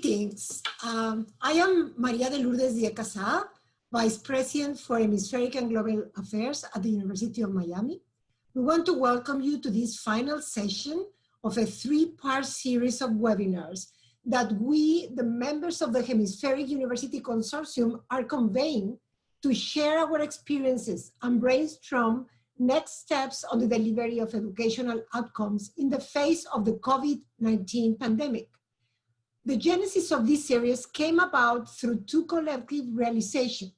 Greetings. I am Maria de Lourdes Díaz Casá, Vice President for Hemispheric and Global Affairs at the University of Miami. We want to welcome you to this final session of a three-part series of webinars that we, the members of the Hemispheric University Consortium, are conveying to share our experiences and brainstorm next steps on the delivery of educational outcomes in the face of the COVID-19 pandemic. The genesis of this series came about through two collective realizations.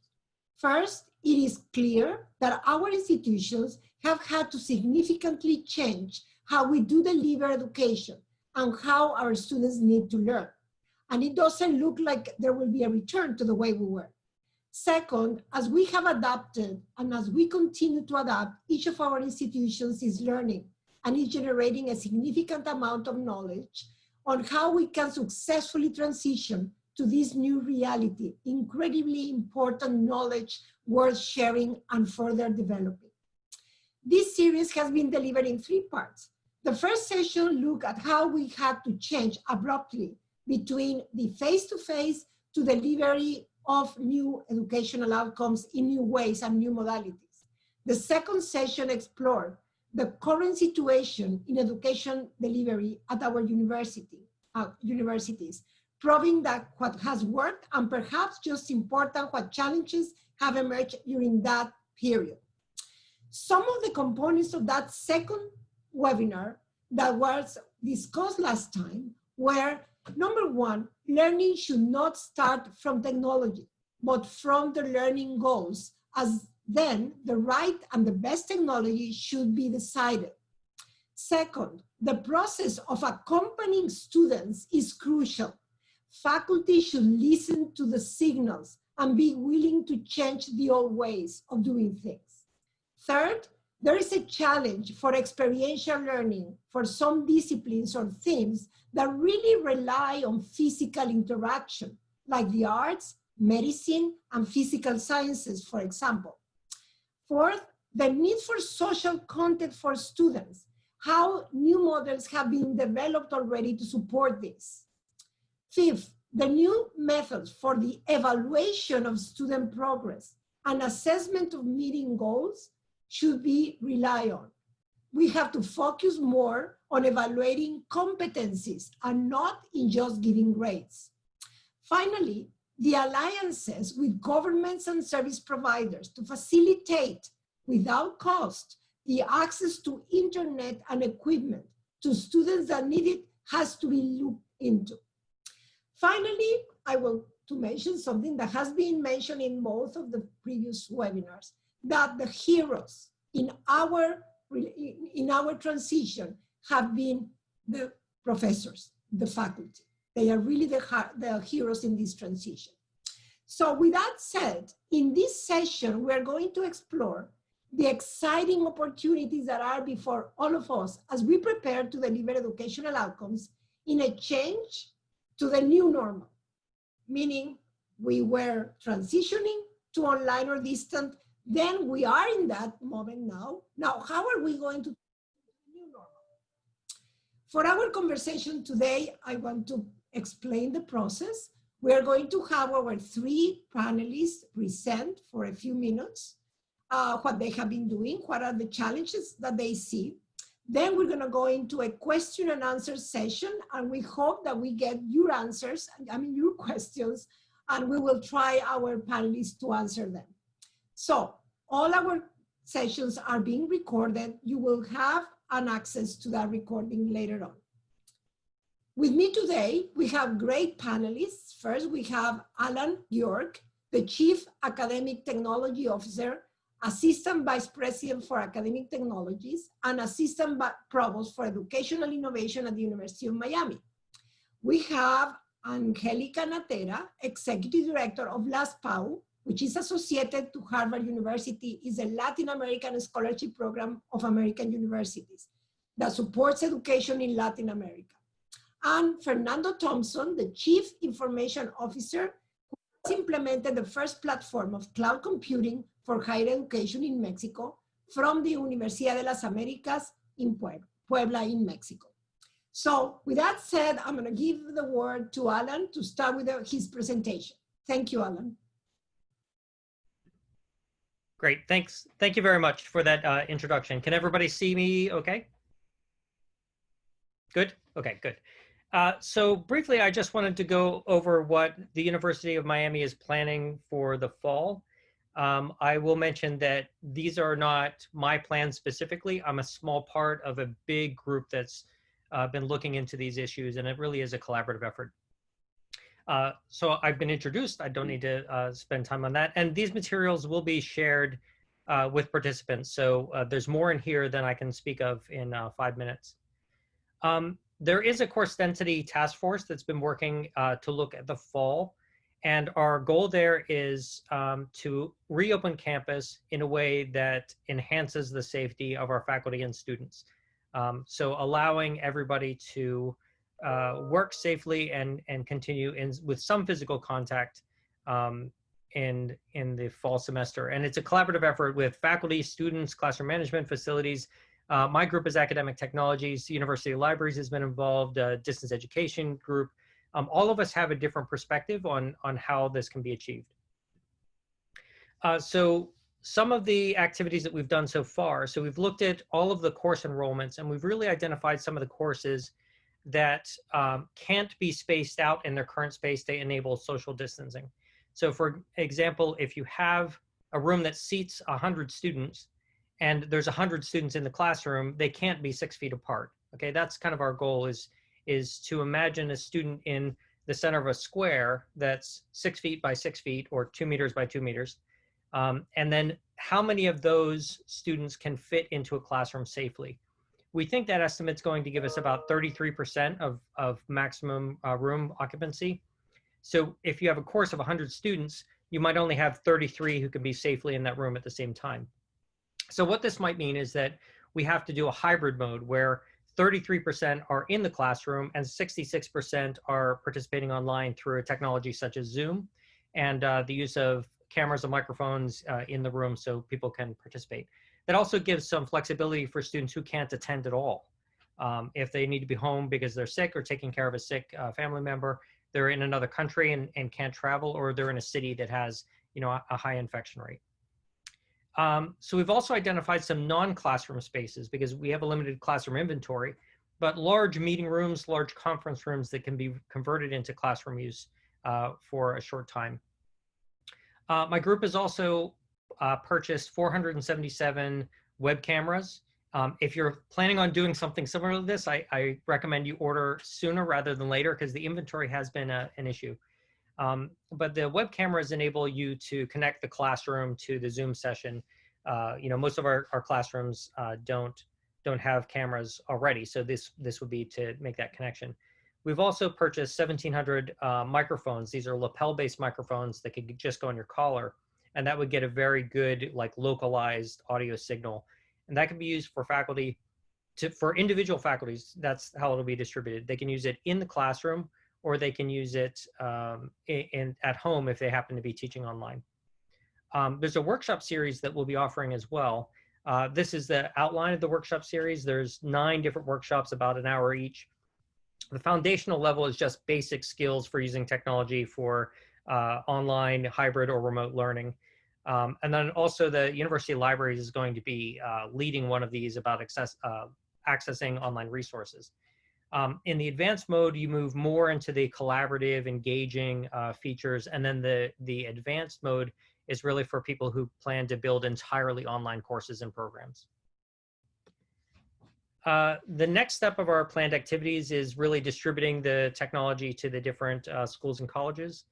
First, it is clear that our institutions have had to significantly change how we do deliver education and how our students need to learn. And it doesn't look like there will be a return to the way we were. Second, as we have adapted and as we continue to adapt, each of our institutions is learning and is generating a significant amount of knowledge on how we can successfully transition to this new reality, incredibly important knowledge worth sharing and further developing. This series has been delivered in three parts. The first session looked at how we had to change abruptly between the face-to-face to delivery of new educational outcomes in new ways and new modalities. The second session explored the current situation in education delivery at our universities, proving that what has worked and perhaps just important, what challenges have emerged during that period. Some of the components of that second webinar that was discussed last time were, number one, learning should not start from technology, but from the learning goals, as then the right and the best technology should be decided. Second, the process of accompanying students is crucial. Faculty should listen to the signals and be willing to change the old ways of doing things. Third, there is a challenge for experiential learning for some disciplines or themes that really rely on physical interaction, like the arts, medicine, and physical sciences, for example. Fourth, the need for social content for students, how new models have been developed already to support this. Fifth, the new methods for the evaluation of student progress and assessment of meeting goals should be relied on. We have to focus more on evaluating competencies and not in just giving grades. Finally, the alliances with governments and service providers to facilitate, without cost, the access to internet and equipment to students that need it has to be looked into. Finally, I want to mention something that has been mentioned in both of the previous webinars, that the heroes in our transition have been the professors, the faculty. They are really the heroes in this transition. So with that said, in this session, we're going to explore the exciting opportunities that are before all of us as we prepare to deliver educational outcomes in a change to the new normal, meaning we were transitioning to online or distant, then we are in that moment now. Now, how are we going to do the new normal? For our conversation today, I want to explain the process. We are going to have our three panelists present for a few minutes what they have been doing, what are the challenges that they see. Then we're gonna go into a question and answer session, and we hope that we get your answers, your questions, and we will try our panelists to answer them. So all our sessions are being recorded. You will have an access to that recording later on. With me today, we have great panelists. First, we have Alan York, the Chief Academic Technology Officer, Assistant Vice President for Academic Technologies, and Assistant Provost for Educational Innovation at the University of Miami. We have Angelica Natera, Executive Director of LASPAU, which is associated to Harvard University, is a Latin American scholarship program of American universities that supports education in Latin America. And Fernando Thompson, the Chief Information Officer, who has implemented the first platform of cloud computing for higher education in Mexico from the Universidad de las Américas in Puebla in Mexico. So with that said, I'm going to give the word to Alan to start with his presentation. Thank you, Alan. Great, thanks. Thank you very much for that introduction. Can everybody see me okay? Good? Okay, good. So briefly, I just wanted to go over what the University of Miami is planning for the fall. I will mention that these are not my plans specifically. I'm a small part of a big group that's been looking into these issues, and it really is a collaborative effort. So I've been introduced. I don't need to spend time on that. And these materials will be shared with participants. So there's more in here than I can speak of in 5 minutes. There is a course density task force that's been working to look at the fall. And our goal there is to reopen campus in a way that enhances the safety of our faculty and students. So allowing everybody to work safely and continue with some physical contact in the fall semester. And it's a collaborative effort with faculty, students, classroom management, facilities. My group is Academic Technologies. University Libraries has been involved, distance education group. All of us have a different perspective on how this can be achieved. So some of the activities that we've done so far, so we've looked at all of the course enrollments, and we've really identified some of the courses that can't be spaced out in their current space to enable social distancing. So for example, if you have a room that seats 100 students and there's 100 students in the classroom, they can't be 6 feet apart. Okay, that's kind of our goal, is to imagine a student in the center of a square that's 6 feet by 6 feet or 2 meters by 2 meters. And then how many of those students can fit into a classroom safely? We think that estimate's going to give us about 33% of maximum room occupancy. So if you have a course of 100 students, you might only have 33 who can be safely in that room at the same time. So what this might mean is that we have to do a hybrid mode where 33% are in the classroom and 66% are participating online through a technology such as Zoom and the use of cameras and microphones in the room so people can participate. That also gives some flexibility for students who can't attend at all. If they need to be home because they're sick or taking care of a sick family member, they're in another country and can't travel, or they're in a city that has, a high infection rate. So we've also identified some non-classroom spaces because we have a limited classroom inventory, but large meeting rooms, large conference rooms that can be converted into classroom use for a short time. My group has also purchased 477 web cameras. If you're planning on doing something similar to this, I recommend you order sooner rather than later because the inventory has been an issue. But the web cameras enable you to connect the classroom to the Zoom session. Most of our classrooms don't have cameras already, so this would be to make that connection. We've also purchased 1,700 microphones. These are lapel-based microphones that could just go on your collar, and that would get a very good, localized audio signal. And that can be used for faculty, for individual faculties. That's how it'll be distributed. They can use it in the classroom, or they can use it at home if they happen to be teaching online. There's a workshop series that we'll be offering as well. This is the outline of the workshop series. There's 9 different workshops, about an hour each. The foundational level is just basic skills for using technology for online, hybrid, or remote learning. And then also the University Libraries is going to be leading one of these about accessing online resources. In the advanced mode, you move more into the collaborative, engaging features, and then the advanced mode is really for people who plan to build entirely online courses and programs. The next step of our planned activities is really distributing the technology to the different schools and colleges.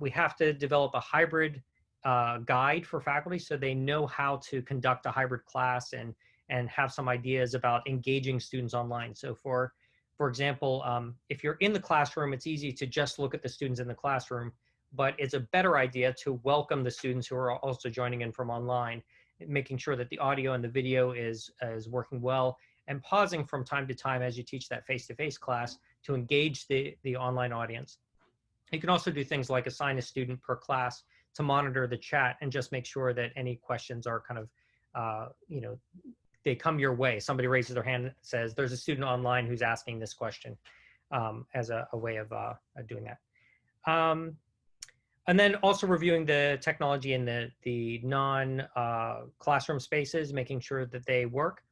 We have to develop a hybrid guide for faculty so they know how to conduct a hybrid class and have some ideas about engaging students online. So for example, if you're in the classroom, it's easy to just look at the students in the classroom, but it's a better idea to welcome the students who are also joining in from online, making sure that the audio and the video is working well, and pausing from time to time as you teach that face-to-face class to engage the online audience. You can also do things like assign a student per class to monitor the chat and just make sure that any questions are kind of, they come your way. Somebody raises their hand and says, there's a student online who's asking this question, as a way of doing that. And then also reviewing the technology in the non-classroom spaces, making sure that they work.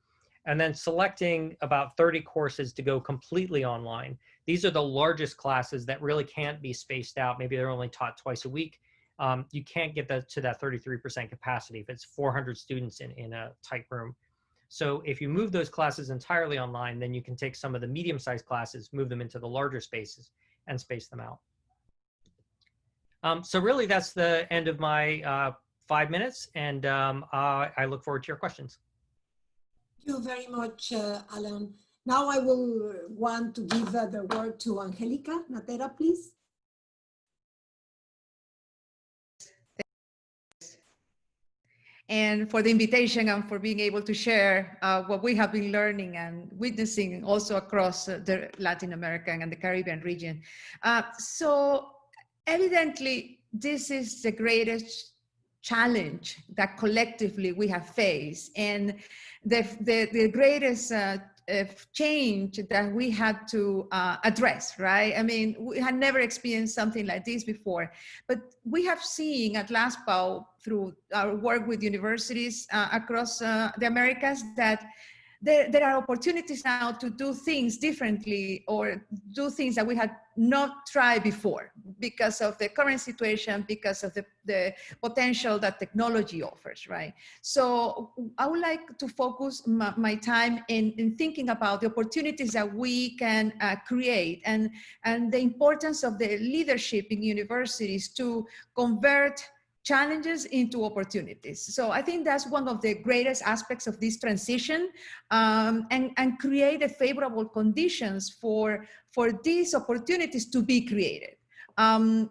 And then selecting about 30 courses to go completely online. These are the largest classes that really can't be spaced out. Maybe they're only taught twice a week. You can't get to that 33% capacity if it's 400 students in a tight room. So if you move those classes entirely online, then you can take some of the medium-sized classes, move them into the larger spaces, and space them out. So really, that's the end of my 5 minutes, and I look forward to your questions. Thank you very much, Alan. Now I will want to give the word to Angelica Natera, please. And for the invitation and for being able to share what we have been learning and witnessing also across the Latin American and the Caribbean region. So evidently, this is the greatest challenge that collectively we have faced, and the greatest change that we had to address, right? I mean, we had never experienced something like this before, but we have seen at LASPAO through our work with universities across the Americas that there are opportunities now to do things differently or do things that we had not tried before because of the current situation, because of the potential that technology offers, right? So I would like to focus my time in thinking about the opportunities that we can create and the importance of the leadership in universities to convert challenges into opportunities. So I think that's one of the greatest aspects of this transition, and create a favorable conditions for these opportunities to be created.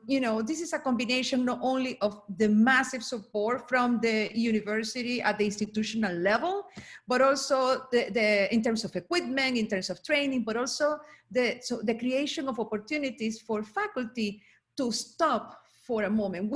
You know, this is a combination not only of the massive support from the university at the institutional level, but also in terms of equipment, in terms of training, but also the creation of opportunities for faculty to stop for a moment.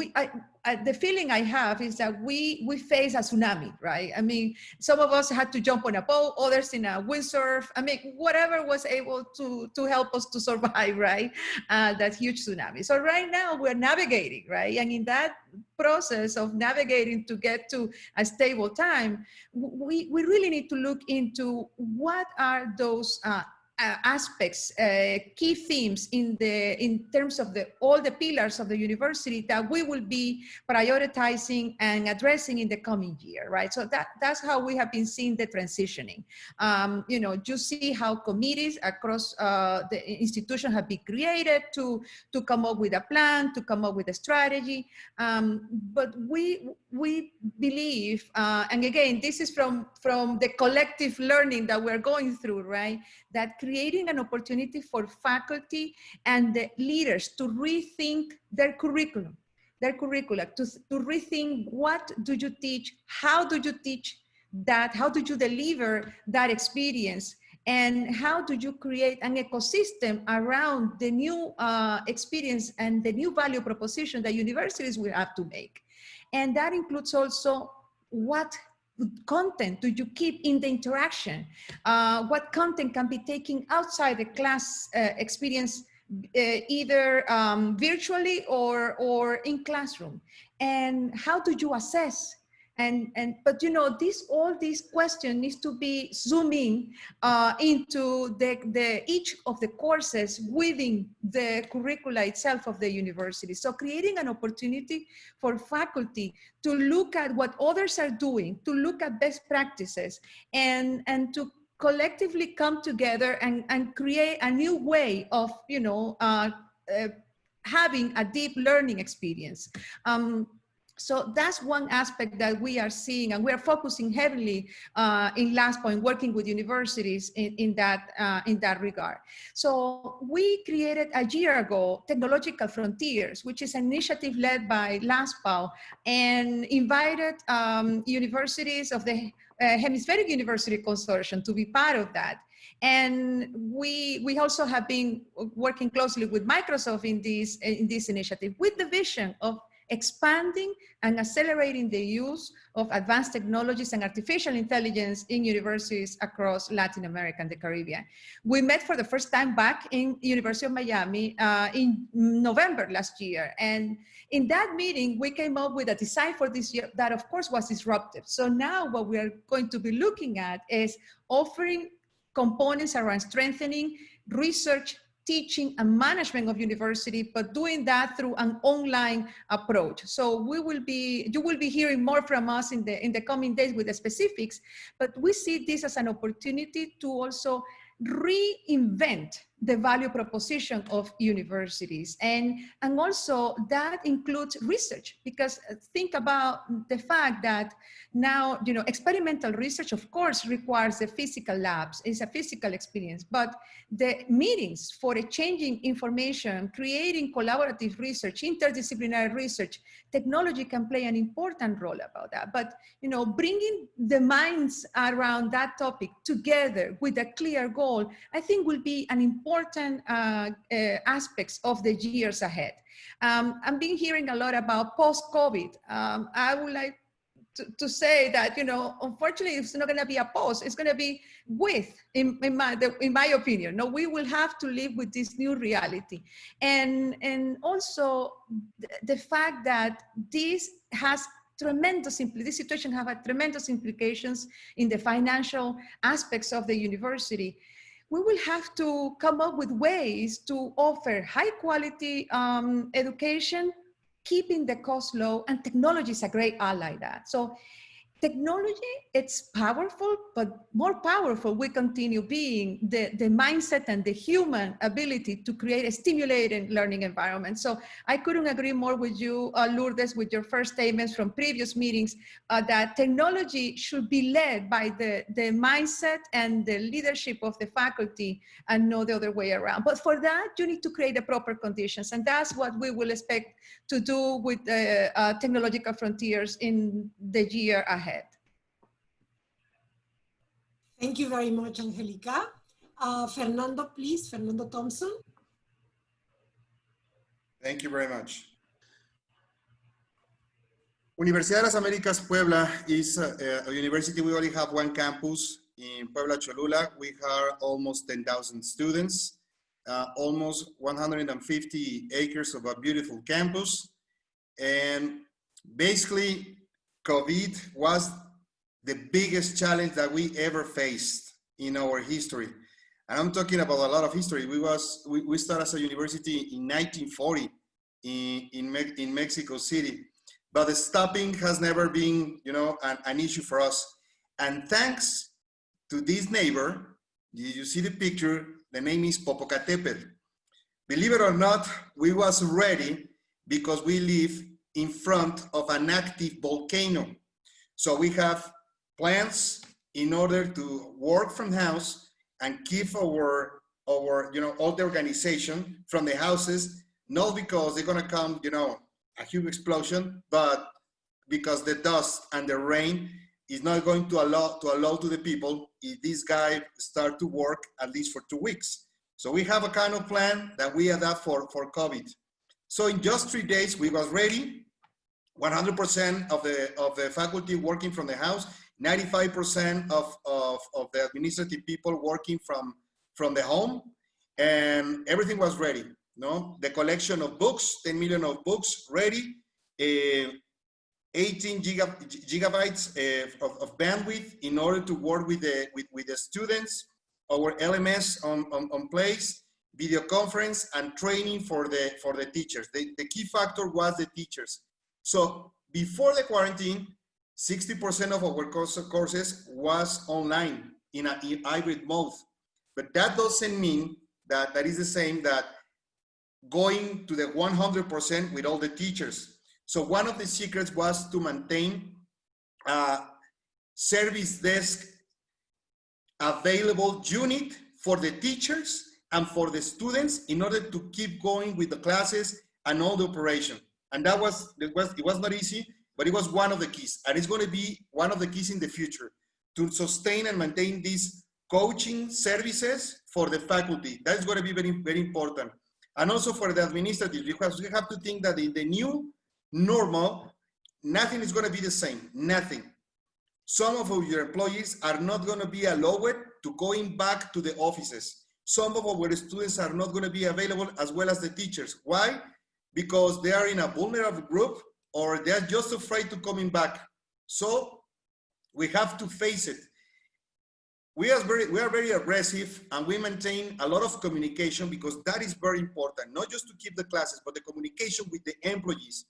The feeling I have is that we face a tsunami, right? I mean, some of us had to jump on a boat, others in a windsurf. I mean, whatever was able to help us to survive, right? That huge tsunami. So right now we're navigating, right? And in that process of navigating to get to a stable time, we really need to look into what are those aspects, key themes in terms of all the pillars of the university that we will be prioritizing and addressing in the coming year, right? So that's how we have been seeing the transitioning. You know, you see how committees across the institution have been created to come up with a plan, to come up with a strategy. But we believe, and again, this is from the collective learning that we're going through, right? That creating an opportunity for faculty and the leaders to rethink their curricula, to rethink what do you teach, how do you teach that, how do you deliver that experience, and how do you create an ecosystem around the new experience and the new value proposition that universities will have to make. And that includes also what content do you keep in the interaction? What content can be taken outside the class experience, either virtually or in classroom? And how do you assess? But you know, all these questions needs to be zooming into each of the courses within the curricula itself of the university. So creating an opportunity for faculty to look at what others are doing, to look at best practices, and to collectively come together and create a new way of, you know, having a deep learning experience. So that's one aspect that we are seeing, and we're focusing heavily in LASPAO, working with universities in that regard. So we created a year ago Technological Frontiers, which is an initiative led by LASPAO, and invited universities of the Hemispheric University Consortium to be part of that. And we also have been working closely with Microsoft in this initiative, with the vision of expanding and accelerating the use of advanced technologies and artificial intelligence in universities across Latin America and the Caribbean. We met for the first time back in University of Miami in November last year. And in that meeting, we came up with a design for this year that of course was disruptive. So now what we are going to be looking at is offering components around strengthening research, teaching and management of university, but doing that through an online approach. So you will be hearing more from us in the coming days with the specifics, but we see this as an opportunity to also reinvent the value proposition of universities. And also that includes research, because think about the fact that now, experimental research, of course, requires the physical labs, it's a physical experience, but the meetings for exchanging information, creating collaborative research, interdisciplinary research, technology can play an important role about that. But, bringing the minds around that topic together with a clear goal, I think will be an important aspects of the years ahead. I've been hearing a lot about post-COVID. I would like to say that, unfortunately, it's not going to be a post, it's going to be with, in my opinion. No, we will have to live with this new reality. And also the fact that this situation have a tremendous implications in the financial aspects of the university. We will have to come up with ways to offer high quality education, keeping the cost low, and technology is a great ally that. So technology, it's powerful, but more powerful we continue being the mindset and the human ability to create a stimulating learning environment. So I couldn't agree more with you, Lourdes, with your first statements from previous meetings, that technology should be led by the mindset and the leadership of the faculty and not the other way around. But for that, you need to create the proper conditions. And that's what we will expect to do with the technological frontiers in the year ahead. Thank you very much, Angelica. Fernando, please, Fernando Thompson. Thank you very much. Universidad de las Américas Puebla is a university. We only have one campus in Puebla, Cholula. We have almost 10,000 students, almost 150 acres of a beautiful campus. And basically, COVID was the biggest challenge that we ever faced in our history. And I'm talking about a lot of history. We started as a university in 1940 in Mexico City, but the stopping has never been, an issue for us. And thanks to this neighbor, you see the picture, the name is Popocatépetl. Believe it or not, we was ready because we live in front of an active volcano. So we have plans in order to work from house and keep our all the organization from the houses, not because they're gonna come, a huge explosion, but because the dust and the rain is not going to allow to the people if this guy start to work at least for 2 weeks. So we have a kind of plan that we adapt for COVID. So in just 3 days, we was ready, 100% of the faculty working from the house, 95% of the administrative people working from the home, and everything was ready. No, the collection of books, 10 million of books ready, 18 gigabytes of bandwidth in order to work with the students, our LMS on place, video conference, and training for the teachers. The key factor was the teachers. So before the quarantine, 60% of our courses was online in a hybrid mode. But that doesn't mean that is the same that going to the 100% with all the teachers. So one of the secrets was to maintain a service desk available unit for the teachers and for the students in order to keep going with the classes and all the operation. And it was not easy, but it was one of the keys. And it's going to be one of the keys in the future to sustain and maintain these coaching services for the faculty. That is going to be very, very important. And also for the administrative, because we have to think that in the new normal, nothing is going to be the same, nothing. Some of your employees are not going to be allowed to going back to the offices. Some of our students are not going to be available, as well as the teachers. Why? Because they are in a vulnerable group, or they're just afraid to coming back. So we have to face it. We are very aggressive, and we maintain a lot of communication, because that is very important, not just to keep the classes, but the communication with the employees,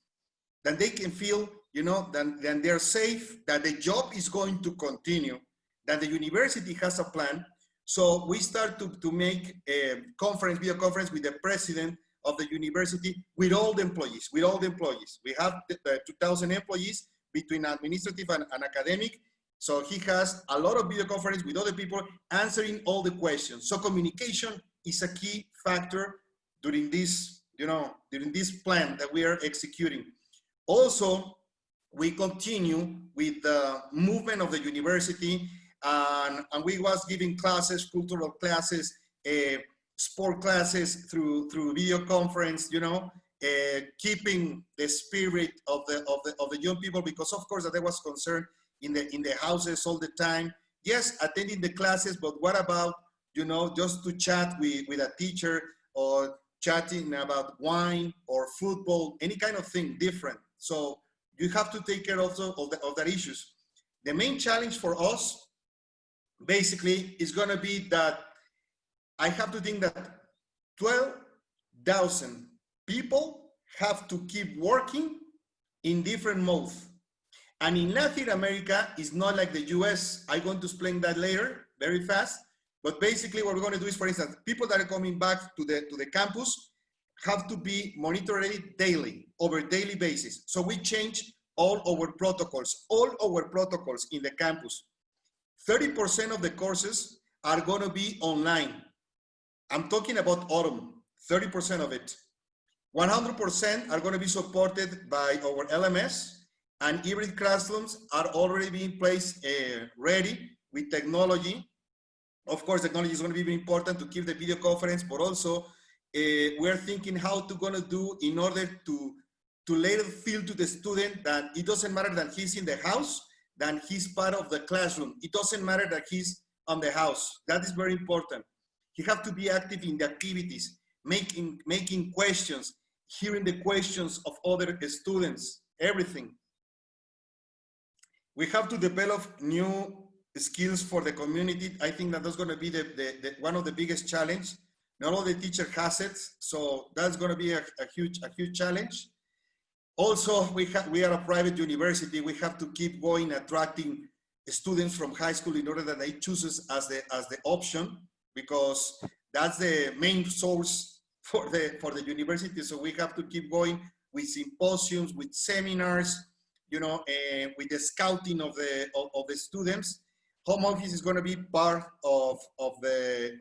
that they can feel, you know, that they're safe, that the job is going to continue, that the university has a plan. So we start to make a conference, video conference with the president of the university, with all the employees, We have 2,000 employees between administrative and academic. So he has a lot of video conference with other people answering all the questions. So communication is a key factor during this, you know, during this plan that we are executing. Also, we continue with the movement of the university, and we was giving classes, cultural classes, sport classes through video conference, you know, keeping the spirit of the young people, because of course that there was concern in the houses all the time. Yes, attending the classes, but what about, you know, just to chat with a teacher, or chatting about wine or football, any kind of thing different. So you have to take care also of that issues. The main challenge for us basically is going to be that I have to think that 12,000 people have to keep working in different modes. And in Latin America, it's not like the US. I'm going to explain that later, very fast. But basically what we're going to do is, for instance, people that are coming back to the campus have to be monitored daily, over daily basis. So we change all our protocols in the campus. 30% of the courses are going to be online. I'm talking about autumn, 30% of it. 100% are going to be supported by our LMS, and hybrid classrooms are already being placed ready with technology. Of course, technology is going to be very important to keep the video conference, but also we're thinking how to going to do in order to later feel to the student that it doesn't matter that he's in the house, that he's part of the classroom. It doesn't matter that he's on the house. That is very important. He have to be active in the activities, making questions, hearing the questions of other students, everything. We have to develop new skills for the community. I think that that's going to be one of the biggest challenge. Not all the teacher has it, so that's going to be a huge challenge. Also, we are a private university. We have to keep going, attracting students from high school in order that they choose us as the option, because that's the main source for the university. So we have to keep going with symposiums, with seminars, you know, with the scouting of the students. Home office is going to be part of the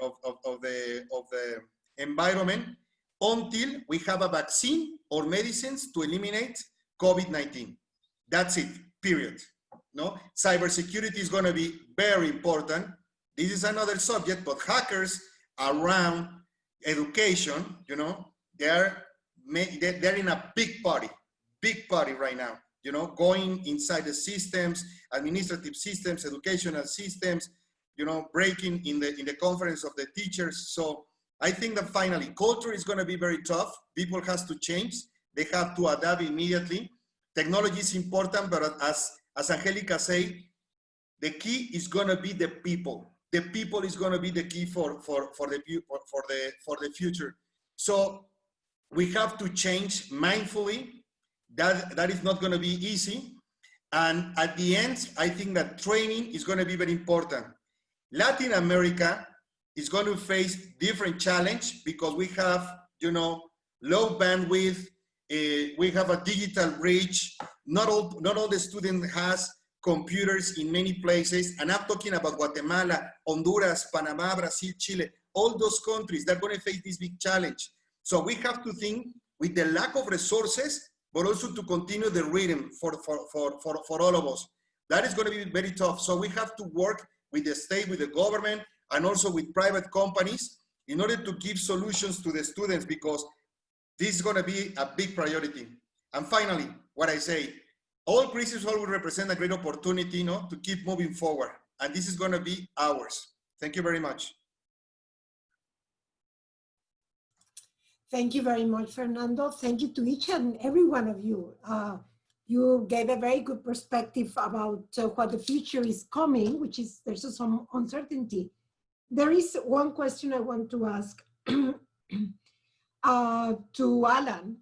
environment until we have a vaccine or medicines to eliminate COVID-19. That's it, period. No, cybersecurity is going to be very important. This is another subject, but hackers around education, you know, they're in a big party right now. You know, going inside the systems, administrative systems, educational systems, you know, breaking in the conference of the teachers. So I think that finally, culture is going to be very tough. People has to change. They have to adapt immediately. Technology is important, but as Angelica said, the key is going to be the people. The people is going to be the key for the future. So we have to change mindfully. That is not going to be easy. And at the end, I think that training is going to be very important. Latin America is going to face different challenge because we have, you know, low bandwidth. We have a digital reach. Not all the student has computers in many places. And I'm talking about Guatemala, Honduras, Panama, Brazil, Chile, all those countries that are going to face this big challenge. So we have to think with the lack of resources, but also to continue the rhythm for all of us. That is going to be very tough. So we have to work with the state, with the government, and also with private companies in order to give solutions to the students, because this is going to be a big priority. And finally, what I say. All crises will represent a great opportunity, you know, to keep moving forward. And this is going to be ours. Thank you very much. Thank you very much, Fernando. Thank you to each and every one of you. You gave a very good perspective about what the future is coming, which is there's some uncertainty. There is one question I want to ask to Alan,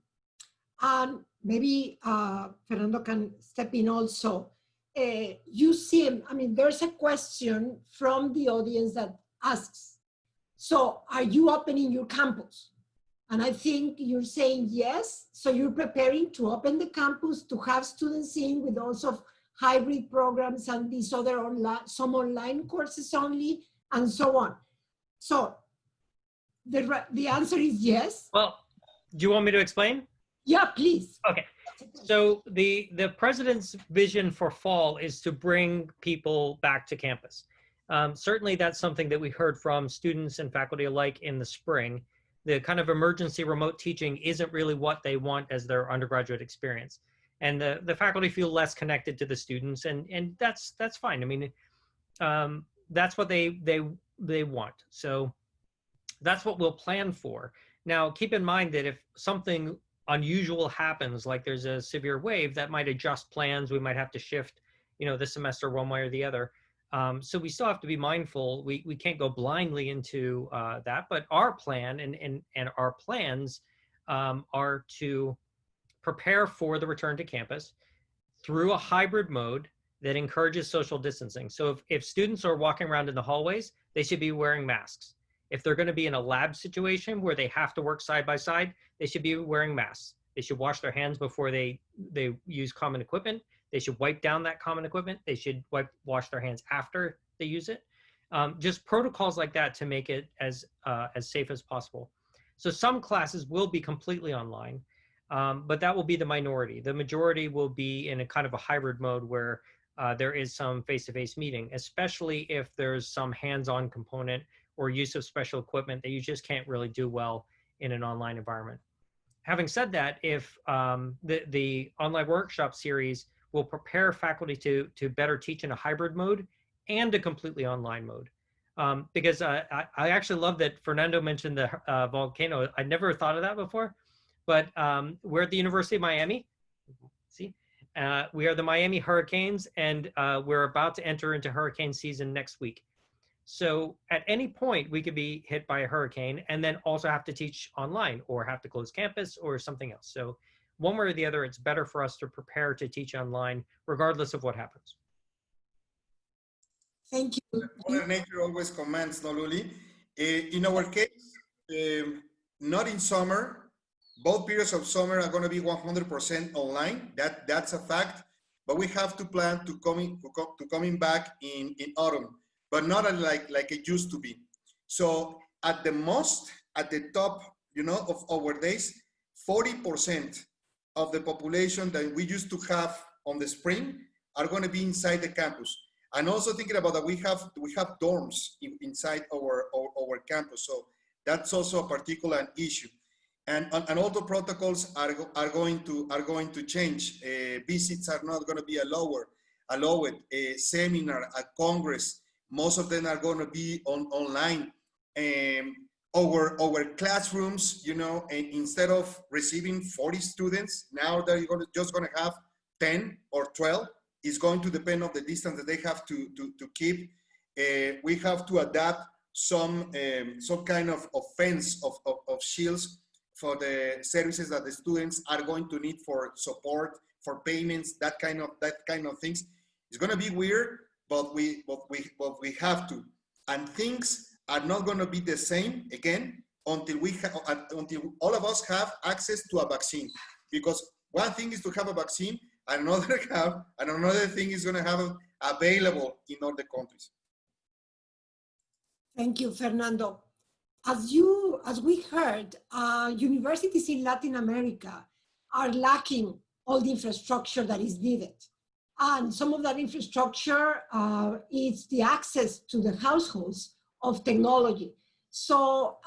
and maybe Fernando can step in also. You see, I mean, there's a question from the audience that asks, so are you opening your campus? And I think you're saying yes. So you're preparing to open the campus to have students in with also hybrid programs and these other some online courses only and so on. So the answer is yes. Well, do you want me to explain? Yeah, please. Okay. So the president's vision for fall is to bring people back to campus. Certainly that's something that we heard from students and faculty alike in the spring. The kind of emergency remote teaching isn't really what they want as their undergraduate experience. And the faculty feel less connected to the students, and that's fine. I mean, that's what they want. So that's what we'll plan for. Now, keep in mind that if something unusual happens, like there's a severe wave, that might adjust plans. We might have to shift, you know, the semester one way or the other. So we still have to be mindful. We can't go blindly into that, but our plan and our plans are to prepare for the return to campus through a hybrid mode that encourages social distancing. So if students are walking around in the hallways, they should be wearing masks. If they're going to be in a lab situation where they have to work side by side, they should be wearing masks. They should wash their hands before they use common equipment. They should wipe down that common equipment. They should wash their hands after they use it. Just protocols like that to make it as safe as possible. So some classes will be completely online, but that will be the minority. The majority will be in a kind of a hybrid mode where there is some face-to-face meeting, especially if there's some hands-on component or use of special equipment that you just can't really do well in an online environment. Having said that, if the online workshop series will prepare faculty to better teach in a hybrid mode and a completely online mode. Because I actually love that Fernando mentioned the volcano. I never thought of that before, but we're at the University of Miami. See, we are the Miami Hurricanes, and we're about to enter into hurricane season next week. So at any point we could be hit by a hurricane and then also have to teach online or have to close campus or something else. So one way or the other, it's better for us to prepare to teach online regardless of what happens. Thank you. Mother Nature always commands, no, Luli? In our case, not in summer. Both periods of summer are going to be 100% online. That's a fact. But we have to plan to coming back in autumn, but not like it used to be. So at the most, at the top, you know, of our days, 40% of the population that we used to have on the spring are going to be inside the campus. And also thinking about that, we have dorms inside our campus. So that's also a particular issue. And all the protocols are going to change. Visits are not going to be allowed. A seminar, a congress, most of them are going to be online. Our classrooms, you know, instead of receiving 40 students, now they're just going to have 10 or 12. It's going to depend on the distance that they have to keep. We have to adapt some kind of fence of shields for the services that the students are going to need for support, for payments, that kind of things. It's going to be weird, but we have to. And things are not going to be the same again until all of us have access to a vaccine. Because one thing is to have a vaccine, and another thing is going to have it available in all the countries. Thank you, Fernando. As we heard, universities in Latin America are lacking all the infrastructure that is needed. And some of that infrastructure is the access to the households of technology. So,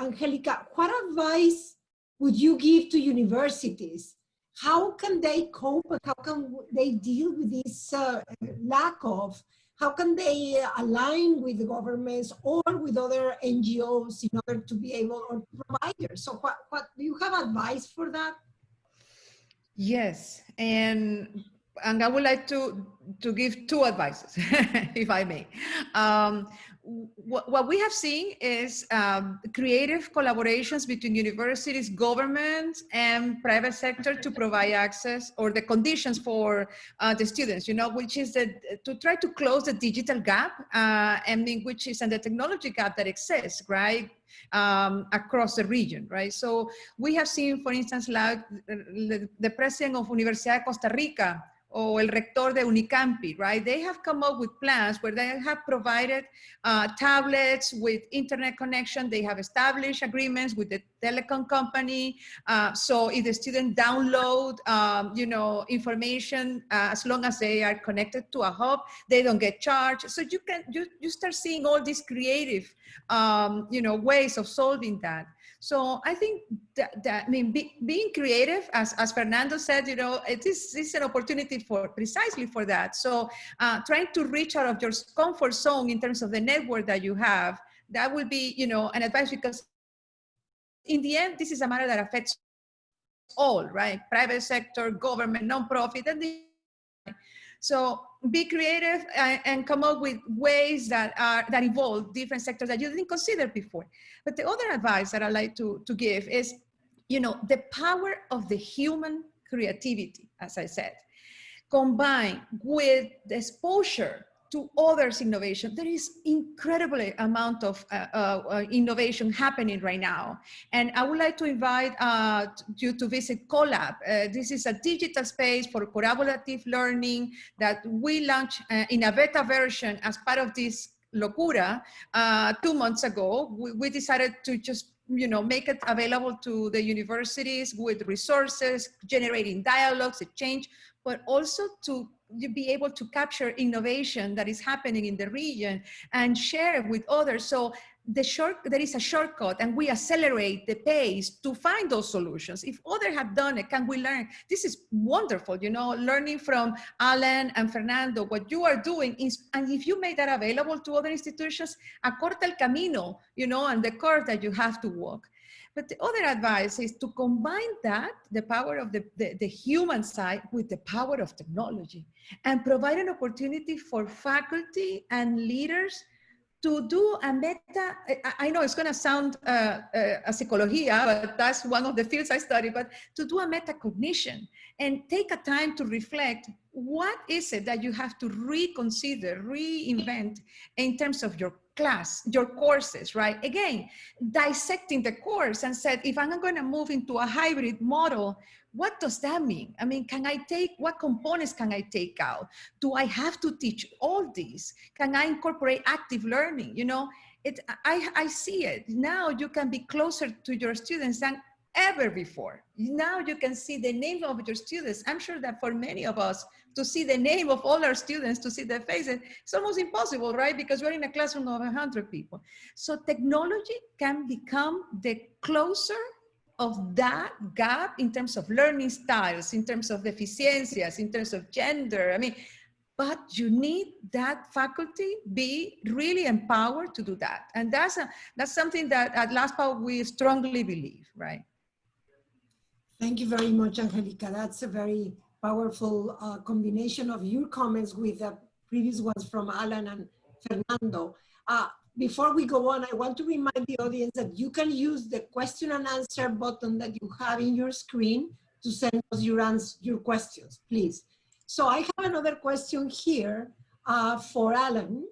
Angelica, what advice would you give to universities how can they cope and how can they deal with this lack of, how can they align with the governments or with other NGOs in order to be able, or providers? So what do you have advice for that? Yes, and I would like to give two advices, if I may. What we have seen is creative collaborations between universities, governments, and private sector to provide access or the conditions for the students, you know, which is to try to close the digital gap, and which is and the technology gap that exists, right? Across the region, right? So we have seen, for instance, like the president of Universidad de Costa Rica or el rector de Unicampi, right? They have come up with plans where they have provided tablets with internet connection. They have established agreements with the telecom company. So if the student download, you know, information, as long as they are connected to a hub, they don't get charged. So you start seeing all these creative, you know, ways of solving that. So I think that I mean, being creative, as Fernando said, you know, it is an opportunity for precisely for that. So trying to reach out of your comfort zone in terms of the network that you have, that would be, you know, an advice, because in the end, this is a matter that affects all, right? Private sector, government, nonprofit, and so be creative and come up with ways that involve different sectors that you didn't consider before. But the other advice that I like to give is, you know, the power of the human creativity, as I said, combined with the exposure to others' innovation. There is incredible amount of innovation happening right now. And I would like to invite you to visit Collab. This is a digital space for collaborative learning that we launched in a beta version as part of this Locura 2 months ago. We decided to just, you know, make it available to the universities with resources, generating dialogues, exchange, but also to be able to capture innovation that is happening in the region and share it with others. So there is a shortcut, and we accelerate the pace to find those solutions. If others have done it, can we learn? This is wonderful, you know, learning from Alan and Fernando, what you are doing is, and if you make that available to other institutions, acorta el camino, you know, and the curve that you have to walk. But the other advice is to combine that, the power of the human side, with the power of technology, and provide an opportunity for faculty and leaders to do a meta. I know it's going to sound a psicología, but that's one of the fields I study, but to do a metacognition and take a time to reflect, what is it that you have to reconsider, reinvent in terms of your class, your courses, right? Again, dissecting the course and said, if I'm going to move into a hybrid model, what does that mean? I mean, what components can I take out? Do I have to teach all these? Can I incorporate active learning? You know, I see it. Now you can be closer to your students than ever before. Now you can see the name of your students. I'm sure that for many of us, to see the name of all our students, to see their faces, it's almost impossible, right? Because we're in a classroom of 100 people. So technology can become the closer of that gap in terms of learning styles, in terms of deficiencias, in terms of gender. I mean, but you need that faculty be really empowered to do that. And that's something that at LASPA we strongly believe, right? Thank you very much, Angelica. That's a very powerful combination of your comments with the previous ones from Alan and Fernando. Before we go on, I want to remind the audience that you can use the question and answer button that you have in your screen to send us your questions, please. So I have another question here for Alan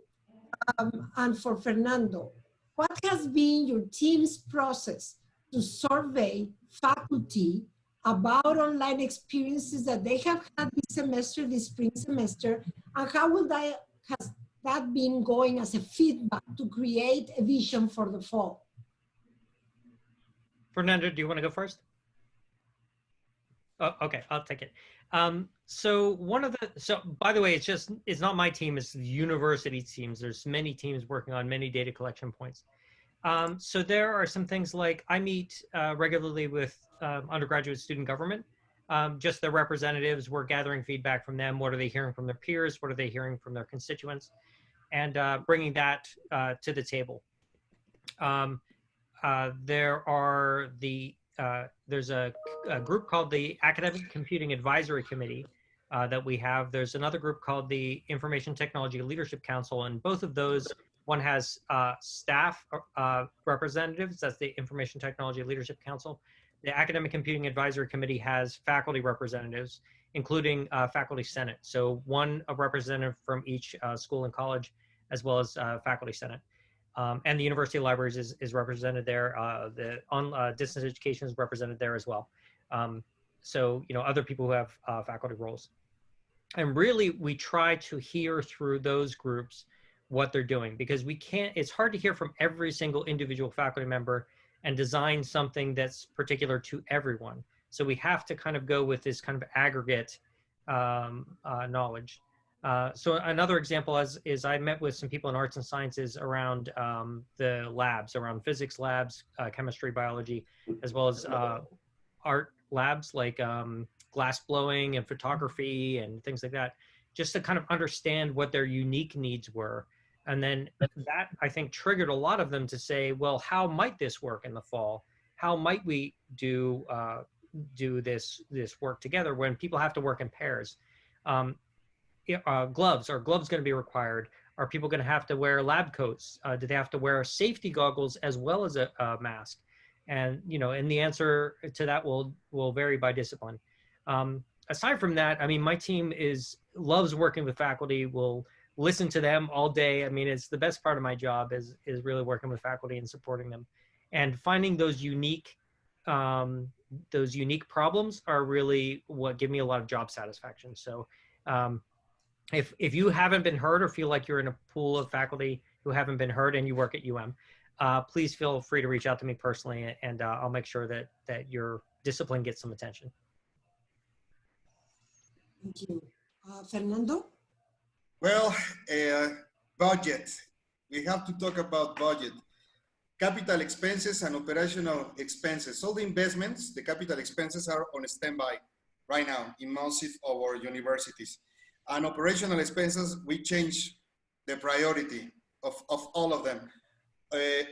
and for Fernando. What has been your team's process to survey faculty about online experiences that they have had this semester, this spring semester, and how has that been going as a feedback to create a vision for the fall? Fernando, do you want to go first? Oh, okay, I'll take it. So by the way, it's not my team, it's the university teams. There's many teams working on many data collection points. So there are some things like I meet regularly with undergraduate student government just their representatives. We're gathering feedback from them. What are they hearing from their peers? What are they hearing from their constituents? And bringing that to the table. There's a group called the Academic Computing Advisory Committee that we have. There's another group called the Information Technology Leadership Council, and both of those, one has staff representatives, that's the Information Technology Leadership Council. The Academic Computing Advisory Committee has faculty representatives, including faculty senate. So a representative from each school and college, as well as faculty senate. And the University of Libraries is represented there. The distance education is represented there as well. So, other people who have faculty roles. And really, we try to hear through those groups what they're doing, because it's hard to hear from every single individual faculty member and design something that's particular to everyone. So we have to kind of go with this kind of aggregate knowledge. So another example is I met with some people in arts and sciences around the labs, around physics labs, chemistry, biology, as well as art labs like glass blowing and photography and things like that, just to kind of understand what their unique needs were. And then that, I think, triggered a lot of them to say, well, how might this work in the fall? How might we do this work together when people have to work in pairs? Gloves, are gloves going to be required? Are people going to have to wear lab coats? Do they have to wear safety goggles as well as a mask? And, and the answer to that will vary by discipline. Aside from that, I mean, my team loves working with faculty, will listen to them all day. I mean, it's the best part of my job is really working with faculty and supporting them, and finding those unique problems are really what give me a lot of job satisfaction. So if you haven't been heard or feel like you're in a pool of faculty who haven't been heard and you work at UM, please feel free to reach out to me personally, and I'll make sure that your discipline gets some attention. Thank you. Fernando? Well, budget. We have to talk about budget. Capital expenses and operational expenses. All the investments, the capital expenses are on standby right now in most of our universities. And operational expenses, we change the priority of all of them.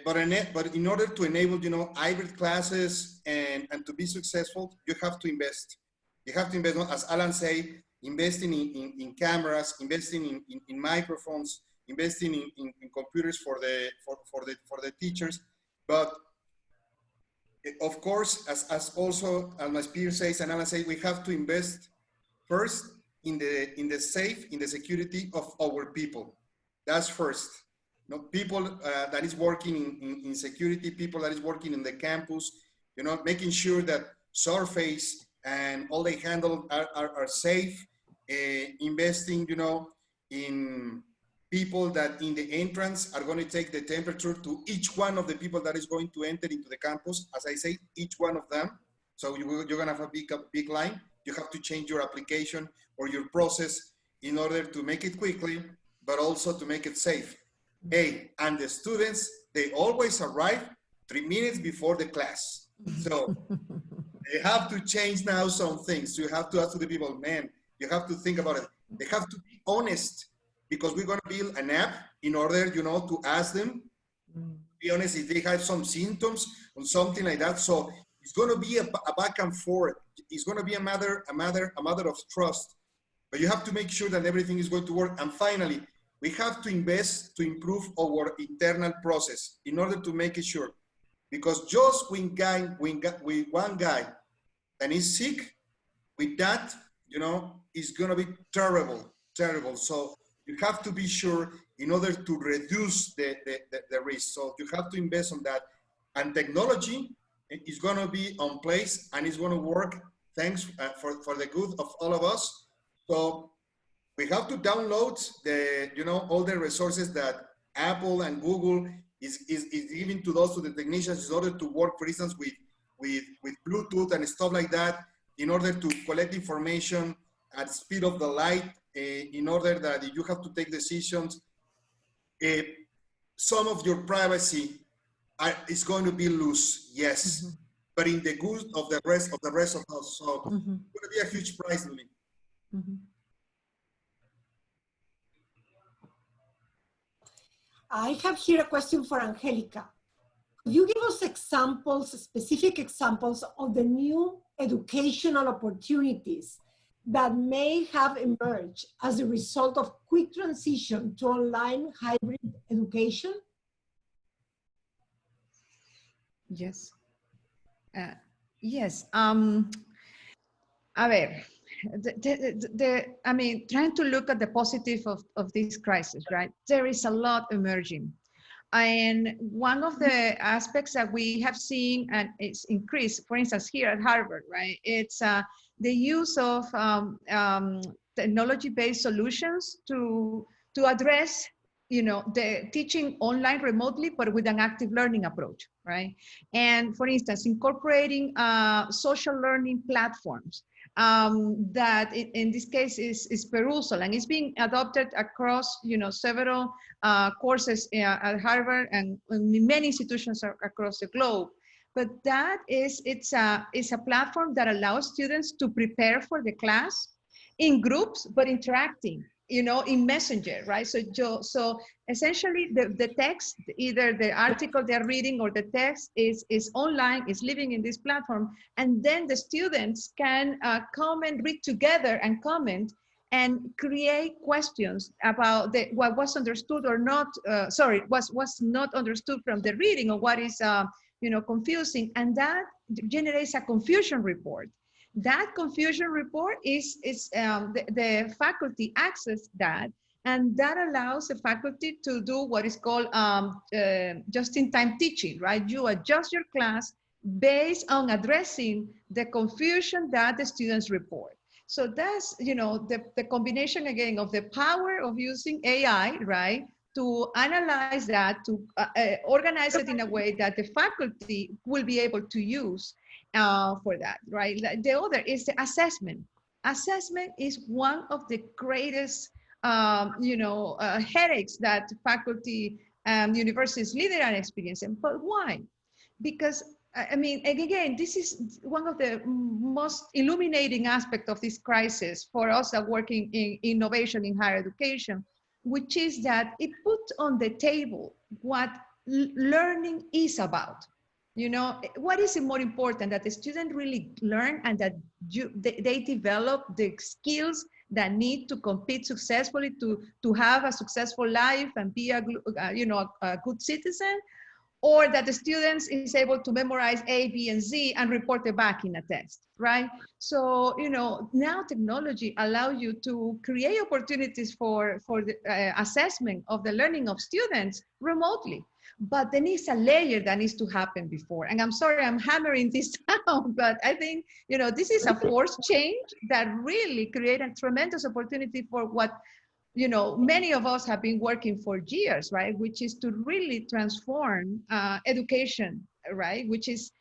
But in order to enable, hybrid classes and to be successful, you have to invest. You have to invest, as Alan said, investing in cameras, investing in microphones, investing in computers for the teachers. But of course, as also my peer says and Alan says, we have to invest first in the security of our people. That's first. People that is working in security, people that is working in the campus, making sure that surface and all they handle are safe. Investing, in people that in the entrance are going to take the temperature to each one of the people that is going to enter into the campus. As I say, each one of them. So you're going to have a big line. You have to change your application or your process in order to make it quickly, but also to make it safe. Hey, and the students, they always arrive 3 minutes before the class. So they have to change now some things. You have to ask the people, man, you have to think about it. They have to be honest, because we're going to build an app in order, to ask them, be honest, if they have some symptoms or something like that. So it's going to be a back and forth. It's going to be a matter of trust. But you have to make sure that everything is going to work. And finally, we have to invest to improve our internal process in order to make it sure. Because just with one guy that is sick, with that, it's going to be terrible. So you have to be sure in order to reduce the risk. So you have to invest on that. And technology is going to be on place and it's going to work. Thanks for the good of all of us. So we have to download all the resources that Apple and Google is giving to the technicians in order to work, for instance, with Bluetooth and stuff like that, in order to collect information at the speed of the light, in order that if you have to take decisions, some of your privacy is going to be loose, yes. but in the good of the rest of us. So it's going to be a huge prize, Luli. I have here a question for Angelica. Could you give us examples, specific examples of the new educational opportunities that may have emerged as a result of quick transition to online hybrid education? Yes. Yes. A ver, I mean, trying to look at the positive of this crisis, right? There is a lot emerging. And one of the aspects that we have seen and it's increased, for instance, here at Harvard, right? It's the use of technology-based solutions to address, you know, the teaching online remotely, but with an active learning approach, right? And for instance, incorporating social learning platforms that in this case is Perusal, and it's being adopted across, you know, several courses at Harvard and in many institutions across the globe. But that it's a platform that allows students to prepare for the class in groups, but interacting, you know, in Messenger, right? So essentially the text, either the article they're reading or the text is online, is living in this platform. And then the students can come and read together and comment and create questions about what was understood or not, was not understood from the reading, or what is, you know, confusing. And that generates a confusion report. That confusion report the faculty access that, and that allows the faculty to do what is called just-in-time teaching, right? You adjust your class based on addressing the confusion that the students report. So that's, you know, the combination again of the power of using AI, right? To analyze that, to organize it in a way that the faculty will be able to use for that, right? The other is the assessment. Assessment is one of the greatest, you know, headaches that faculty and universities leaders are experiencing. But why? Because I mean, again, this is one of the most illuminating aspects of this crisis for us that working in innovation in higher education, which is that it puts on the table what learning is about. You know, what is more important, that the student really learn and that they develop the skills that need to compete successfully, to have a successful life and be a good citizen, or that the students is able to memorize A, B, and Z and report it back in a test, right? So, you know, now technology allows you to create opportunities for the assessment of the learning of students remotely. But there needs a layer that needs to happen before. And I'm sorry, I'm hammering this down, but I think, you know, this is a forced change that really create a tremendous opportunity for what, you know, many of us have been working for years, right? Which is to really transform education, right? Which is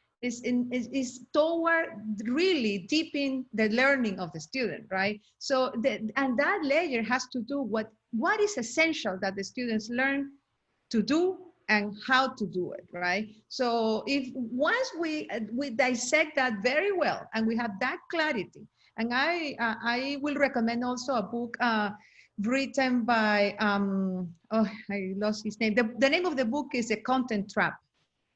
toward really deepening the learning of the student, right? So, and that layer has to do what is essential that the students learn to do and how to do it, right? So if once we dissect that very well and we have that clarity, and I will recommend also a book written by, I lost his name. The name of the book is The Content Trap.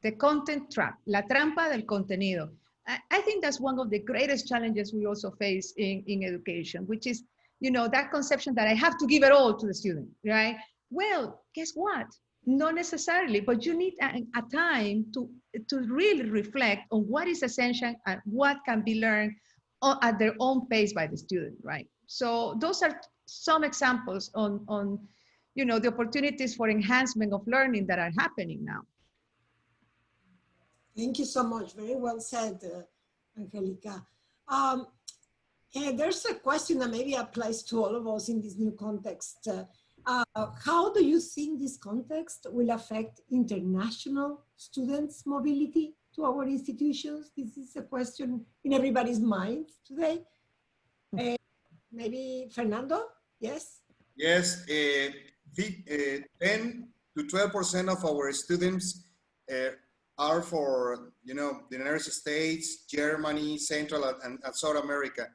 The Content Trap, La Trampa del Contenido. I think that's one of the greatest challenges we also face in education, which is, you know, that conception that I have to give it all to the student, right? Well, guess what? Not necessarily, but you need a time to really reflect on what is essential and what can be learned at their own pace by the student, right? So those are some examples on you know, the opportunities for enhancement of learning that are happening now. Thank you so much. Very well said, Angelica. There's a question that maybe applies to all of us in this new context. How do you think this context will affect international students' mobility to our institutions? This is a question in everybody's mind today. Maybe Fernando, yes? Yes, 10 to 12% of our students are for, you know, the United States, Germany, Central and South America.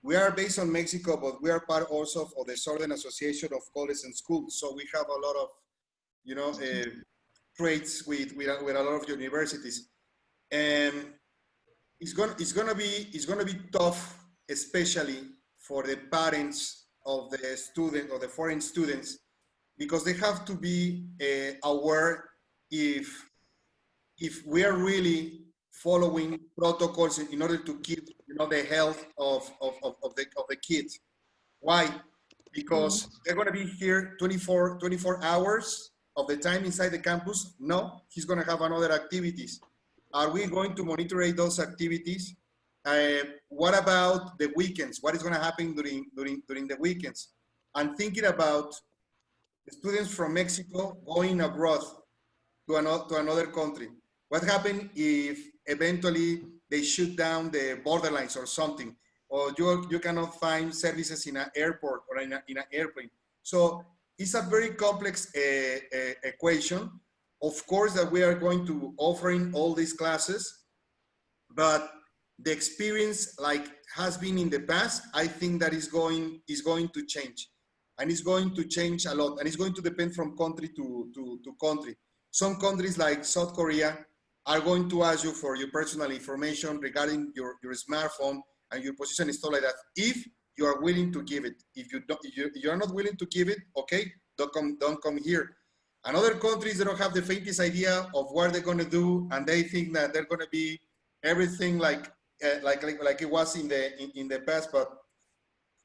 We are based on Mexico, but we are part also of the Southern Association of Colleges and Schools. So we have a lot of, you know, trades with a lot of universities. And it's gonna be tough, especially for the parents of the student or the foreign students, because they have to be aware if we are really following protocols in order to keep, you know, the health of the kids. Why? Because they're going to be here 24 hours of the time inside the campus. No, he's going to have another activities. Are we going to monitor those activities? What about the weekends? What is going to happen during the weekends? I'm thinking about students from Mexico going abroad to another country. What happens if eventually they shoot down the borderlines or something, or you cannot find services in an airport or in an airplane? So it's a very complex equation. Of course that we are going to offering all these classes, but the experience like has been in the past, I think that is going to change, and it's going to change a lot, and it's going to depend from country to country. Some countries like South Korea are going to ask you for your personal information regarding your smartphone and your position and stuff like that, if you are willing to give it. If you are not willing to give it, okay, don't come here. And other countries, they don't have the faintest idea of what they're going to do, and they think that they're going to be everything like it was in the past, but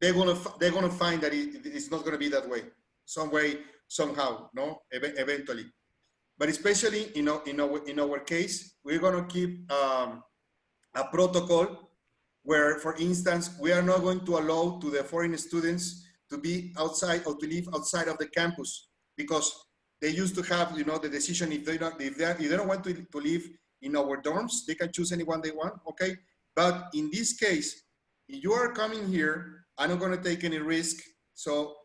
they're going to find that it's not going to be that way, some way, somehow, no, eventually. But especially in our case, we're going to keep a protocol where, for instance, we are not going to allow to the foreign students to be outside or to live outside of the campus, because they used to have, you know, the decision if they don't want to live in our dorms, they can choose anyone they want, okay? But in this case, if you are coming here, I'm not going to take any risk, so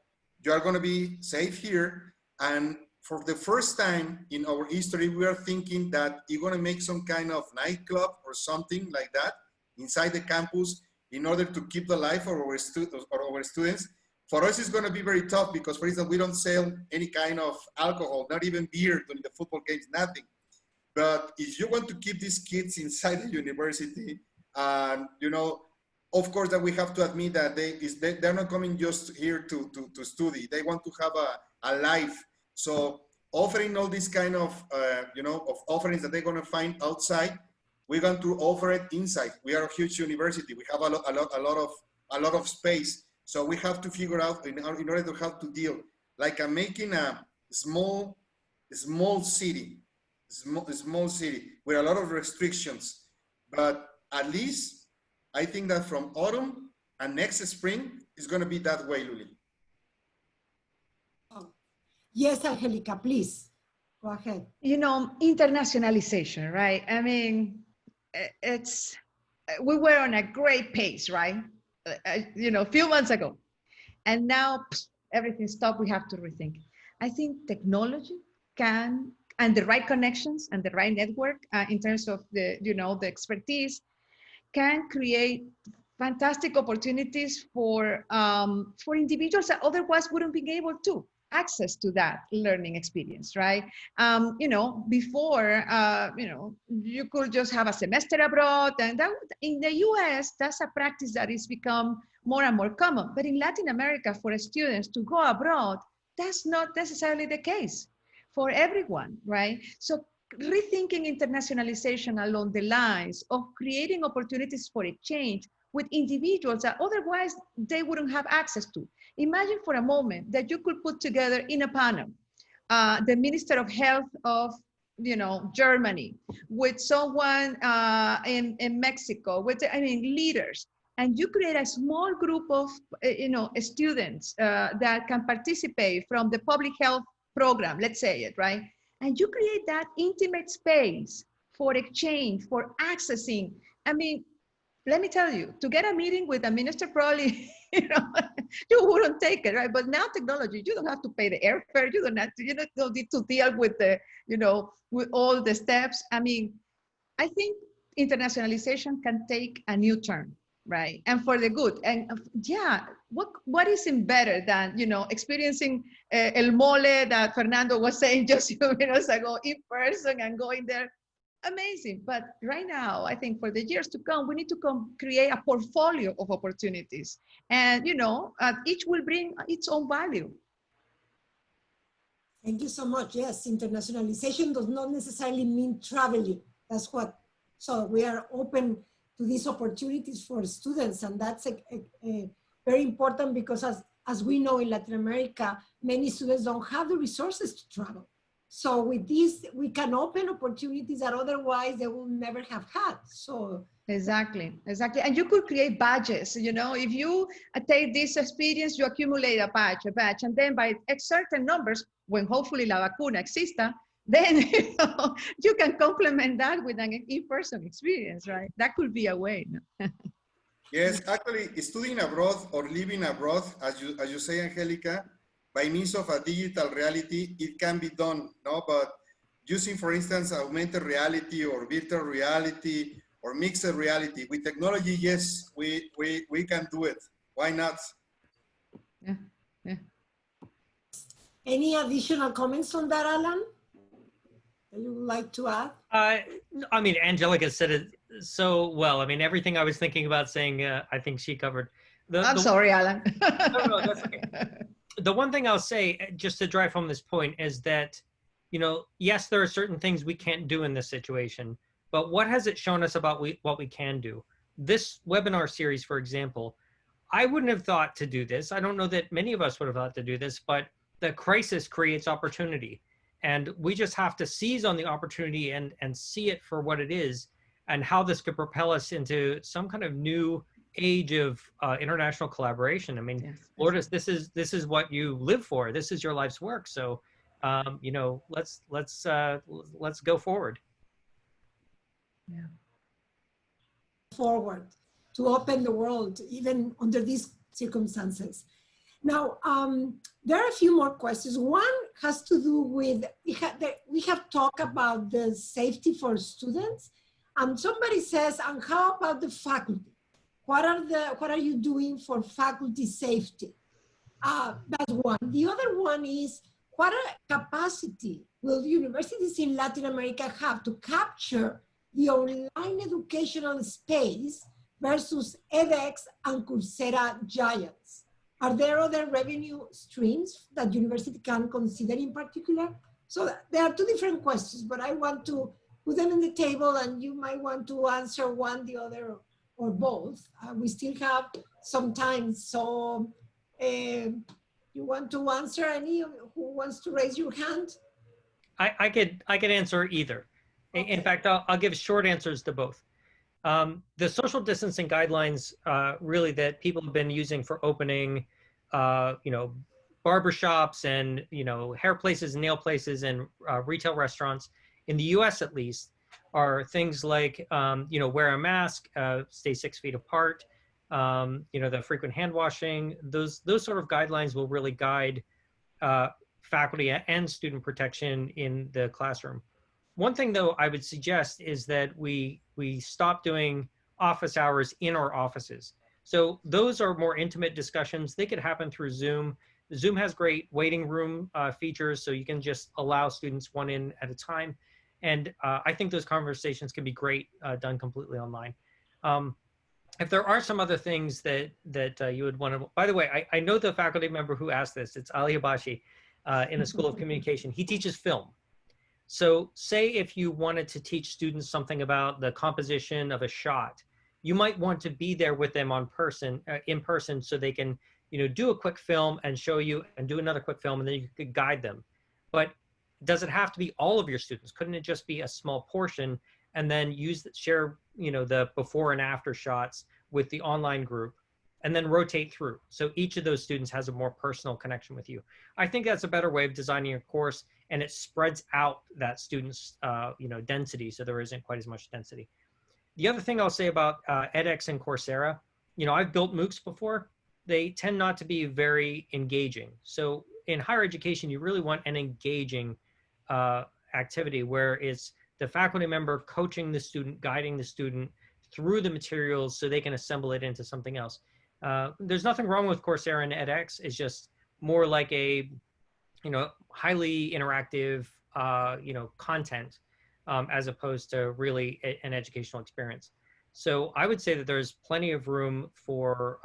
you are going to be safe here. And for the first time in our history, we are thinking that you're going to make some kind of nightclub or something like that inside the campus in order to keep the life of our students. For us, it's going to be very tough because, for instance, we don't sell any kind of alcohol, not even beer during the football games, nothing. But if you want to keep these kids inside the university, you know, of course that we have to admit that they're not coming just here to study. They want to have a life. So offering all these kind of, you know, of offerings that they're going to find outside, we're going to offer it inside. We are a huge university. We have a lot of space. So we have to figure out in order to have to deal, like I'm making a small city with a lot of restrictions. But at least I think that from autumn and next spring is going to be that way, Luli. Oh. Yes, Angelica, please go ahead. You know, internationalization, right? I mean, we were on a great pace, right? You know, a few months ago, and now everything stopped. We have to rethink. I think technology can, and the right connections and the right network in terms of the, you know, the expertise, can create fantastic opportunities for individuals that otherwise wouldn't be able to access to that learning experience, right? You know, before, you know, you could just have a semester abroad, and that, in the US, that's a practice that has become more and more common. But in Latin America, for students to go abroad, that's not necessarily the case for everyone, right? So rethinking internationalization along the lines of creating opportunities for exchange with individuals that otherwise they wouldn't have access to. Imagine for a moment that you could put together in a panel the Minister of Health of, you know, Germany, with someone in Mexico, with, I mean, leaders, and you create a small group of, you know, students that can participate from the public health program, let's say it, right? And you create that intimate space for exchange, for accessing. I mean, let me tell you, to get a meeting with a minister, probably, you know, you wouldn't take it, right? But now technology, you don't have to pay the airfare. You don't have to, you don't need to deal with the, you know, with all the steps. I mean, I think internationalization can take a new turn, right? And for the good. And yeah, what is in better than, you know, experiencing el mole that Fernando was saying just a few minutes ago in person and going there? Amazing. But right now, I think for the years to come, we need to create a portfolio of opportunities. And, you know, each will bring its own value. Thank you so much. Yes, internationalization does not necessarily mean traveling. That's what, so we are open to these opportunities for students. And that's a very important because as we know in Latin America, many students don't have the resources to travel. So with this, we can open opportunities that otherwise they will never have had. So exactly. And you could create badges. You know, if you take this experience, you accumulate a badge, and then by certain numbers, when hopefully la vacuna exista, then you know, you can complement that with an in-person experience, right? That could be a way. No? Yes, actually, studying abroad or living abroad, as you say, Angelica, by means of a digital reality, it can be done, no? But using, for instance, augmented reality or virtual reality or mixed reality, with technology, yes, we can do it. Why not? Yeah. any additional comments on that, Alan, that you would like to add? I mean, Angelica said it so well. I mean, everything I was thinking about saying, I think she covered. I'm sorry, Alan. No, that's okay. The one thing I'll say, just to drive home this point, is that, you know, yes, there are certain things we can't do in this situation, but what has it shown us about what we can do? This webinar series, for example, I wouldn't have thought to do this. I don't know that many of us would have thought to do this, but the crisis creates opportunity. And we just have to seize on the opportunity and see it for what it is and how this could propel us into some kind of new age of international collaboration. I mean, Yes. Lourdes, this is what you live for. This is your life's work. So, you know, let's go forward. Yeah. Forward to open the world, even under these circumstances. Now, there are a few more questions. One has to do with, we have talked about the safety for students. Somebody says, and how about the faculty? What are you doing for faculty safety? That's one. The other one is, what capacity will universities in Latin America have to capture the online educational space versus edX and Coursera giants? Are there other revenue streams that university can consider in particular? So there are two different questions, but I want to put them on the table and you might want to answer one, the other, or both. We still have some time. So you want to answer any? Who wants to raise your hand? I could answer either. Okay. In fact, I'll give short answers to both. The social distancing guidelines really that people have been using for opening, you know, barbershops and, you know, hair places, nail places, and retail restaurants in the U.S. at least are things like, you know, wear a mask, stay 6 feet apart, you know, the frequent hand washing. Those sort of guidelines will really guide faculty and student protection in the classroom. One thing, though, I would suggest is that we stop doing office hours in our offices. So those are more intimate discussions. They could happen through Zoom. Zoom has great waiting room features, so you can just allow students one in at a time. And I think those conversations can be great done completely online. If there are some other things that you would want to, by the way, I know the faculty member who asked this. It's Ali Abashi in the School of Communication. He teaches film. So say if you wanted to teach students something about the composition of a shot, you might want to be there with them in person so they can, you know, do a quick film and show you and do another quick film and then you could guide them. But does it have to be all of your students? Couldn't it just be a small portion and then share, you know, the before and after shots with the online group and then rotate through? So each of those students has a more personal connection with you. I think that's a better way of designing a course, and it spreads out that student's, you know, density, so there isn't quite as much density. The other thing I'll say about edX and Coursera, I've built MOOCs before. They tend not to be very engaging. So in higher education, you really want an engaging activity where it's the faculty member coaching the student, guiding the student through the materials so they can assemble it into something else. There's nothing wrong with Coursera and edX. It's just more like a, highly interactive, content as opposed to really an educational experience. So I would say that there's plenty of room for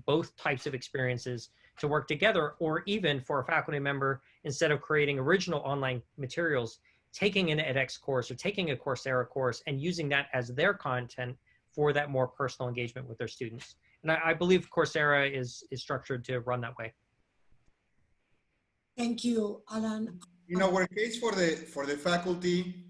both types of experiences to work together, or even for a faculty member, instead of creating original online materials, taking an edX course or taking a Coursera course and using that as their content for that more personal engagement with their students. And I believe Coursera is structured to run that way. Thank you, Alan. In our case for the faculty,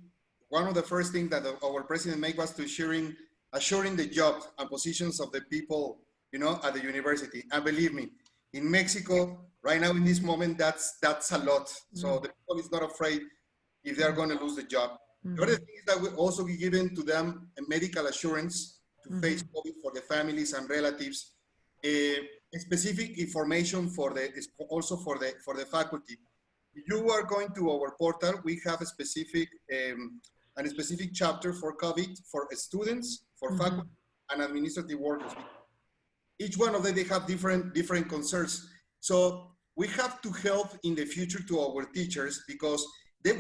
one of the first things that our president made was to assuring the job and positions of the people, at the university. And believe me, in Mexico, right now in this moment, that's a lot. So the people is not afraid if they're going to lose the job. The other thing is that we also be given to them a medical assurance to face COVID for the families and relatives, specific information also for the faculty. You are going to our portal. We have a specific chapter for COVID for students, for faculty, and administrative workers. Each one of them, they have different concerns. So we have to help in the future to our teachers, because they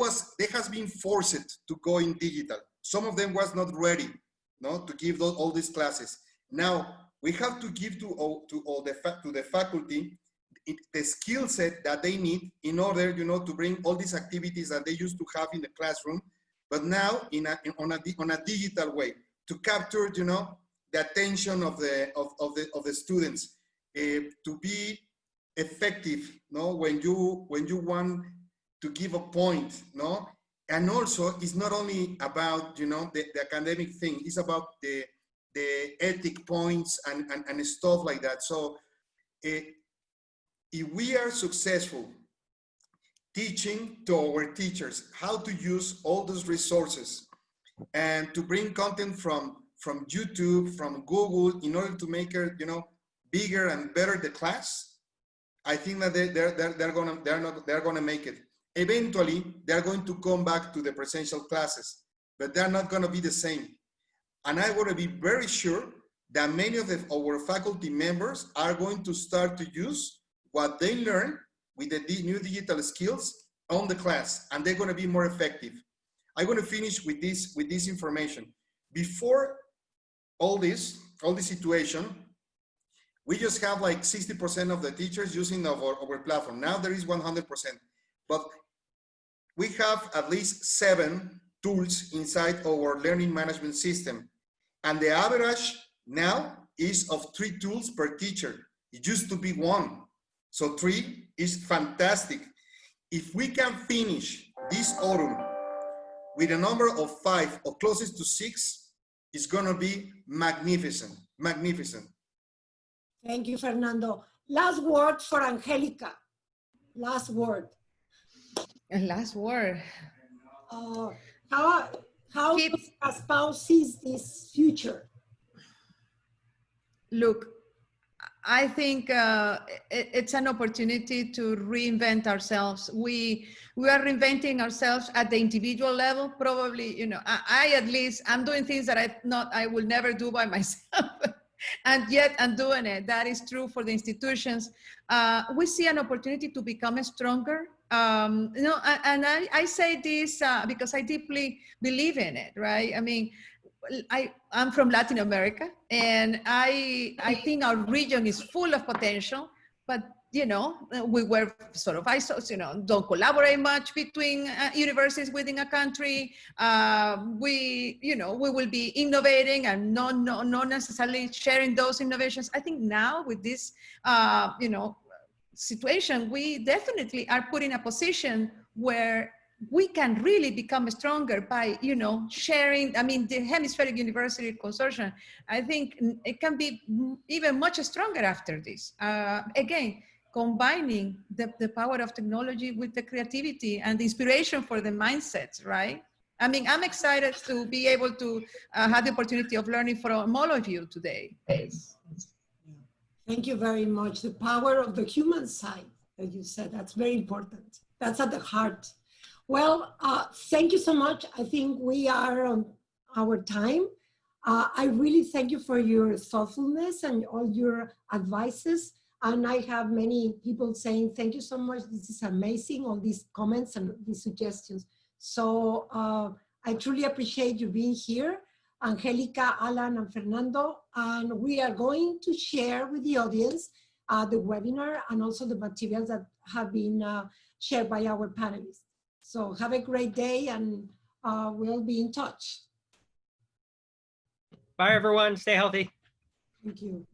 has been forced to go in digital. Some of them was not ready, to give all these classes. Now we have to give to the faculty the skill set that they need in order, to bring all these activities that they used to have in the classroom, but now on a digital way, to capture, the attention of the students, to be effective, when you want to give a point, and also it's not only about, the academic thing, it's about the ethic points and stuff like that. So if we are successful teaching to our teachers how to use all those resources and to bring content from YouTube, from Google, in order to make it, bigger and better the class, I think that they're gonna make it. Eventually, they're going to come back to the presential classes, but they're not gonna be the same. And I want to be very sure that many of our faculty members are going to start to use what they learn with the new digital skills on the class, and they're going to be more effective. I'm going to finish with this information. Before all this situation, we just have like 60% of the teachers using our platform. Now there is 100%, but we have at least 7 tools inside our learning management system. And the average now is of 3 tools per teacher. It used to be 1. So 3 is fantastic. If we can finish this autumn with a number of 5 or closest to 6, it's gonna be magnificent, magnificent. Thank you, Fernando. Last word for Angelica. Last word. Last word. How does Gaspao sees this future? Look, I think it's an opportunity to reinvent ourselves. We are reinventing ourselves at the individual level. Probably, I at least, I'm doing things that I will never do by myself. And yet I'm doing it. That is true for the institutions. We see an opportunity to become stronger. And I say this because I deeply believe in it, right? I mean, I'm from Latin America, and I think our region is full of potential, but we were sort of isolated, don't collaborate much between universities within a country. We will be innovating and not necessarily sharing those innovations. I think now with this, situation, we definitely are put in a position where we can really become stronger by, sharing. I mean, the Hemispheric University Consortium, I think it can be even much stronger after this. Again, combining the power of technology with the creativity and the inspiration for the mindsets, right? I mean, I'm excited to be able to have the opportunity of learning from all of you today. Thank you very much. The power of the human side, as you said, that's very important. That's at the heart. Well, thank you so much. I think we are on our time. I really thank you for your thoughtfulness and all your advices. And I have many people saying, thank you so much. This is amazing, all these comments and these suggestions. So I truly appreciate you being here, Angelica, Alan, and Fernando. And we are going to share with the audience the webinar and also the materials that have been shared by our panelists. So have a great day, and we'll be in touch. Bye, everyone. Stay healthy. Thank you.